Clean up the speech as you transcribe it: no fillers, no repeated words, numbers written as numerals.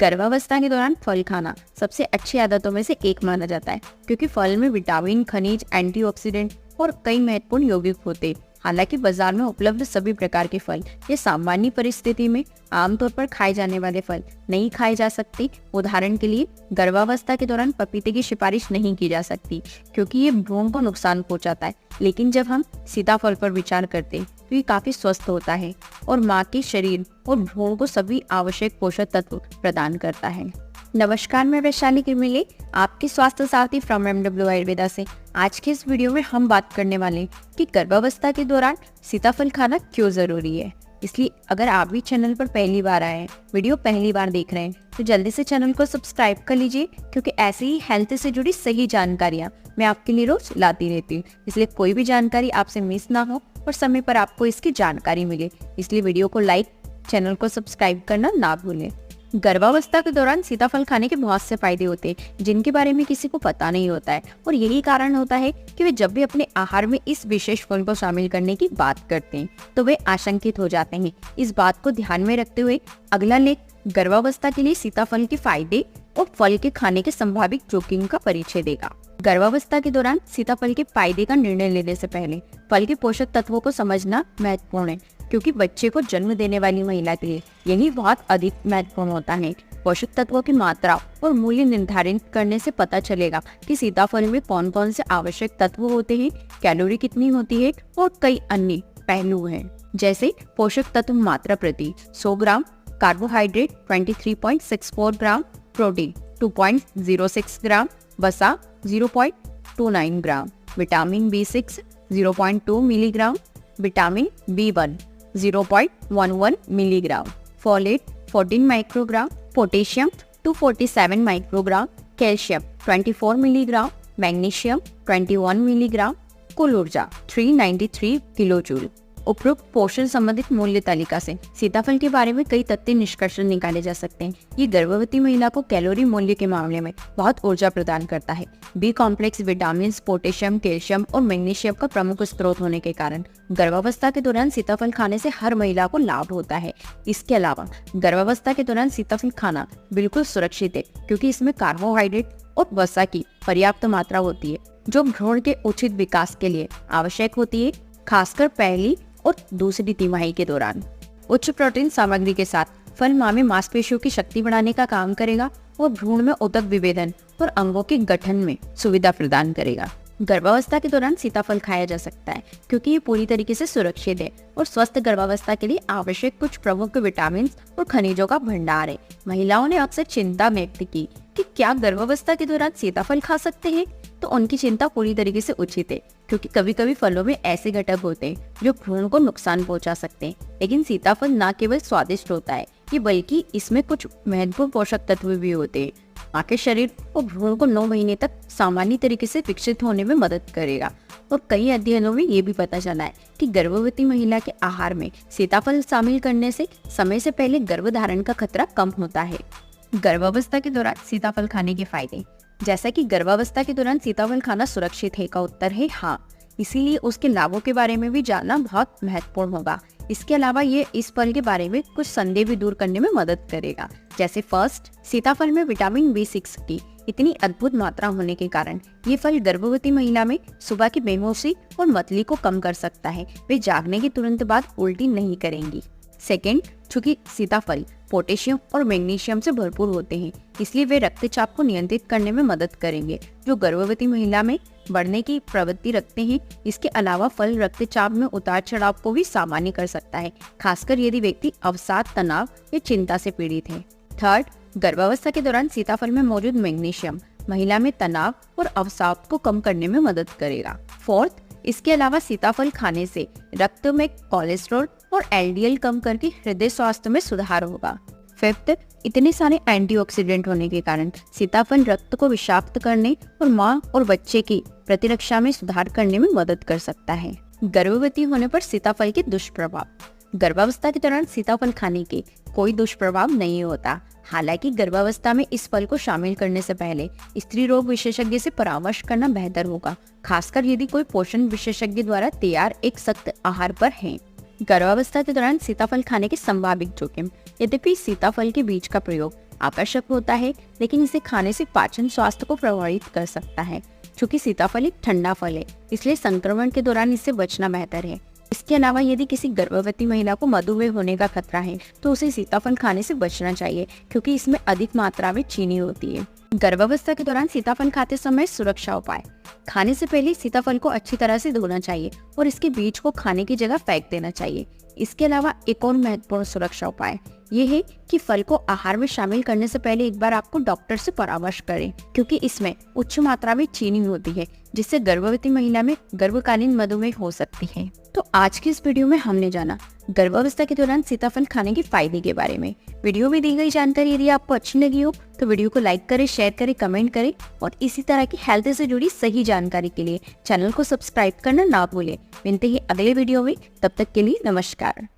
गर्भावस्था के दौरान फल खाना सबसे अच्छी आदतों में से एक माना जाता है, क्योंकि फल में विटामिन, खनिज, एंटीऑक्सीडेंट और कई महत्वपूर्ण यौगिक होते हैं। हालांकि बाजार में उपलब्ध सभी प्रकार के फल ये सामान्य परिस्थिति में आमतौर पर खाए जाने वाले फल नहीं खाए जा सकते। उदाहरण के लिए गर्भावस्था के दौरान पपीते की सिफारिश नहीं की जा सकती, क्योंकि ये भ्रूण को नुकसान पहुंचाता है। लेकिन जब हम सीताफल पर विचार करते हैं तो ये काफी स्वस्थ होता है और माँ के शरीर और भ्रूण को सभी आवश्यक पोषक तत्व प्रदान करता है। नमस्कार, मैं वैशाली किरमिले, आपकी स्वास्थ्य साथी फ्रॉम MW आयुर्वेदा से। आज के इस वीडियो में हम बात करने वाले हैं कि गर्भावस्था के दौरान सीताफल खाना क्यों जरूरी है। इसलिए अगर आप भी चैनल पर पहली बार आए हैं, वीडियो पहली बार देख रहे हैं, तो जल्दी से चैनल को सब्सक्राइब कर लीजिए, क्योंकि ऐसे ही हेल्थ से जुड़ी सही जानकारियाँ मैं आपके लिए रोज लाती रहती हूँ। इसलिए कोई भी जानकारी आपसे मिस ना हो और समय पर आपको इसकी जानकारी मिले। इसलिए वीडियो को लाइक, चैनल को सब्सक्राइब करना ना भूलें। गर्भावस्था के दौरान सीताफल खाने के बहुत से फायदे होते हैं, जिनके बारे में किसी को पता नहीं होता है, और यही कारण होता है कि वे जब भी अपने आहार में इस विशेष फल को शामिल करने की बात करते हैं तो वे आशंकित हो जाते हैं। इस बात को ध्यान में रखते हुए अगला लेख गर्भावस्था के लिए सीताफल के फायदे और फल के खाने के संभावित जोखिम का परिचय देगा। गर्भावस्था के दौरान सीताफल के फायदे का निर्णय लेने से पहले फल के पोषक तत्वों को समझना महत्वपूर्ण है, क्योंकि बच्चे को जन्म देने वाली महिला के लिए यही बहुत अधिक महत्वपूर्ण होता है। पोषक तत्वों की मात्रा और मूल्य निर्धारित करने से पता चलेगा कि सीताफल में कौन कौन से आवश्यक तत्व होते हैं, कैलोरी कितनी होती है और कई अन्य पहलू हैं, जैसे पोषक तत्व मात्रा प्रति 100 ग्राम, कार्बोहाइड्रेट 23.64 ग्राम, प्रोटीन 2.06 ग्राम, वसा 0.29 gram, vitamin B6 0.2 milligram, vitamin B1 0.11 milligram, folate 14 microgram, potassium 247 microgram, calcium 24 milligram, magnesium 21 milligram, कुल ऊर्जा 393 किलोजूल। उपरोक्त पोषण संबंधित मूल्य तालिका से सीताफल के बारे में कई तथ्य निष्कर्ष निकाले जा सकते हैं। ये गर्भवती महिला को कैलोरी मूल्य के मामले में बहुत ऊर्जा प्रदान करता है। B complex vitamin, potassium, calcium और मैग्नीशियम का प्रमुख स्रोत होने के कारण गर्भावस्था के दौरान सीताफल खाने से हर महिला को लाभ होता है। इसके अलावा गर्भावस्था के दौरान सीताफल खाना बिल्कुल सुरक्षित है, क्योंकि इसमें कार्बोहाइड्रेट और वसा की पर्याप्त मात्रा होती है, जो भ्रूण के उचित विकास के लिए आवश्यक होती है, खासकर पहली और दूसरी तिमाही के दौरान। उच्च प्रोटीन सामग्री के साथ फल माँ में मांसपेशियों की शक्ति बढ़ाने का काम करेगा और भ्रूण में ऊतक विभेदन और अंगों के गठन में सुविधा प्रदान करेगा। गर्भावस्था के दौरान सीताफल खाया जा सकता है, क्योंकि ये पूरी तरीके से सुरक्षित है और स्वस्थ गर्भावस्था के लिए आवश्यक कुछ प्रमुख विटामिन और खनिजों का भंडार है। महिलाओं ने अक्सर चिंता व्यक्त की कि क्या गर्भावस्था के दौरान सीताफल खा सकते हैं, तो उनकी चिंता पूरी तरीके से उचित है, क्योंकि कभी कभी फलों में ऐसे घटक होते हैं जो भ्रूण को नुकसान पहुंचा सकते हैं। लेकिन सीताफल न केवल स्वादिष्ट होता है, ये बल्कि इसमें कुछ महत्वपूर्ण पोषक तत्व भी होते हैं। माँ के शरीर और भ्रूण को 9 महीने तक सामान्य तरीके से विकसित होने में मदद करेगा। और कई अध्ययनों में ये भी पता चला है कि गर्भवती महिला के आहार में सीताफल शामिल करने से समय से पहले गर्भधारण का खतरा कम होता है। गर्भावस्था के दौरान सीताफल खाने के फायदे। जैसा कि गर्भावस्था के दौरान सीताफल खाना सुरक्षित है का उत्तर है हाँ, इसीलिए उसके लाभों के बारे में भी जानना बहुत महत्वपूर्ण होगा। इसके अलावा ये इस फल के बारे में कुछ संदेह भी दूर करने में मदद करेगा। जैसे फर्स्ट, सीताफल में विटामिन B6 की इतनी अद्भुत मात्रा होने के कारण ये फल गर्भवती महिला में सुबह की बेहोशी और मतली को कम कर सकता है। वे जागने के तुरंत बाद उल्टी नहीं करेंगी। सेकेंड, चूंकि सीताफल पोटेशियम और मैग्नीशियम से भरपूर होते हैं, इसलिए वे रक्तचाप को नियंत्रित करने में मदद करेंगे, जो गर्भवती महिला में बढ़ने की प्रवृत्ति रखते हैं। इसके अलावा फल रक्तचाप में उतार चढ़ाव को भी सामान्य कर सकता है, खासकर यदि व्यक्ति अवसाद, तनाव या चिंता से पीड़ित है। थर्ड, गर्भावस्था के दौरान सीताफल में मौजूद मैग्नीशियम महिला में तनाव और अवसाद को कम करने में मदद करेगा। फोर्थ, इसके अलावा सीताफल खाने से रक्त में कोलेस्ट्रॉल और LDL कम करके हृदय स्वास्थ्य में सुधार होगा। फिफ्थ, इतने सारे एंटीऑक्सीडेंट होने के कारण सीताफल रक्त को विषाक्त करने और माँ और बच्चे की प्रतिरक्षा में सुधार करने में मदद कर सकता है। गर्भवती होने पर सीताफल के दुष्प्रभाव। गर्भावस्था के दौरान सीताफल खाने के कोई दुष्प्रभाव नहीं होता। हालांकि गर्भावस्था में इस फल को शामिल करने से पहले स्त्री रोग विशेषज्ञ से परामर्श करना बेहतर होगा, खासकर यदि कोई पोषण विशेषज्ञ द्वारा तैयार एक सख्त आहार पर है। गर्भावस्था के दौरान सीताफल खाने के संभावित जोखिम। यद्यपि सीताफल के बीज का प्रयोग आकर्षक होता है, लेकिन इसे खाने से पाचन स्वास्थ्य को प्रभावित कर सकता है। चूंकि सीताफल एक ठंडा फल है, इसलिए संक्रमण के दौरान इससे बचना बेहतर है। इसके अलावा यदि किसी गर्भवती महिला को मधुमेह होने का खतरा है तो उसे सीताफल खाने से बचना चाहिए, क्योंकि इसमें अधिक मात्रा में चीनी होती है। गर्भावस्था के दौरान सीताफल खाते समय सुरक्षा उपाय। खाने से पहले सीताफल को अच्छी तरह से धोना चाहिए और इसके बीज को खाने की जगह फेंक देना चाहिए। इसके अलावा एक और महत्वपूर्ण सुरक्षा उपाय ये है कि फल को आहार में शामिल करने से पहले एक बार आपको डॉक्टर से परामर्श करें, क्योंकि इसमें उच्च मात्रा में चीनी होती है, जिससे गर्भवती महिला में गर्भकालीन मधुमेह हो सकती है। तो आज की इस वीडियो में हमने जाना गर्भावस्था के दौरान सीताफल खाने के फायदे के बारे में। वीडियो में दी गई जानकारी यदि आपको अच्छी लगी हो तो वीडियो को लाइक करें, शेयर करें, कमेंट करें और इसी तरह की हेल्थ से जुड़ी सही जानकारी के लिए चैनल को सब्सक्राइब करना ना भूलें। मिलते हैं अगले वीडियो में, तब तक के लिए नमस्कार।